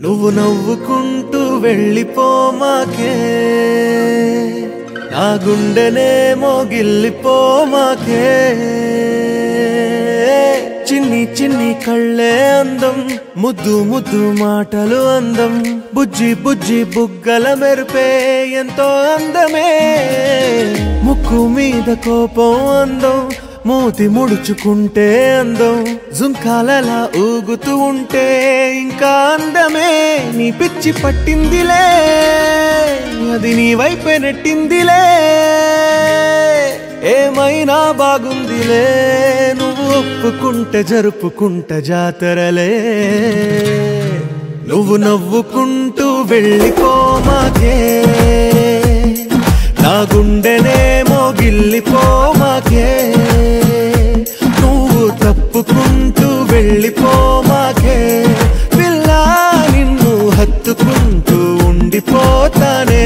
నువ్వు నవ్వుకుంటూ వెళ్ళిపోమాకే, నా గుండెనే మోగిల్లిపోమాకే. చిన్ని చిన్ని కళ్ళే అందం, ముద్దు ముద్దు మాటలు అందం, బుజ్జి బుజ్జి బుగ్గల మెరుపే ఎంతో అందమే. ముక్కు మీద కోపం అందం, మూతి ముడుచుకుంటే అందం, జుంకాలలా ఊగుతూ ఉంటే ఇంకా అందమే. నీ పిచ్చి పట్టిందిలే, అది నీ వైపే నెట్టిందిలే. ఏమైనా బాగుందిలే, నువ్వు ఒప్పుకుంటే జరుపుకుంటే జాతరలే. నువ్వు నవ్వుకుంటూ వెళ్ళిపోమాకే, నా గుండెనే మోగిల్లిపోమాకే. నువ్వు తప్పుకుంటూ వెళ్ళిపోమాకే, పిల్ల నిన్ను హత్తుకుంటూ ఉండిపోతానే.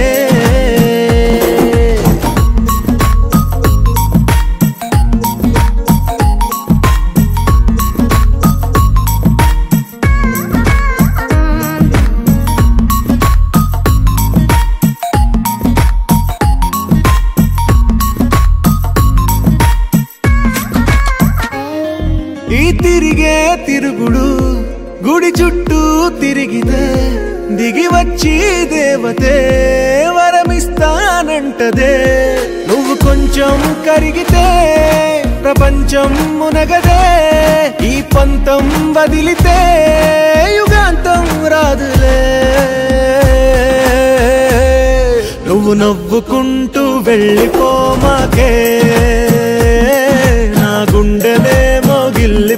ఈ తిరిగే తిరుగుడు గుడి చుట్టూ తిరిగితే, దిగి వచ్చి దేవతే వరమిస్తానంటదే. నువ్వు కొంచెం కరిగితే ప్రపంచం మునగదే. ఈ పంతం వదిలితే యుగాంతం రాదులే. నువ్వు నవ్వుకుంటూ వెళ్ళిపోమాకే, నా గుండెనే మోగిల్లి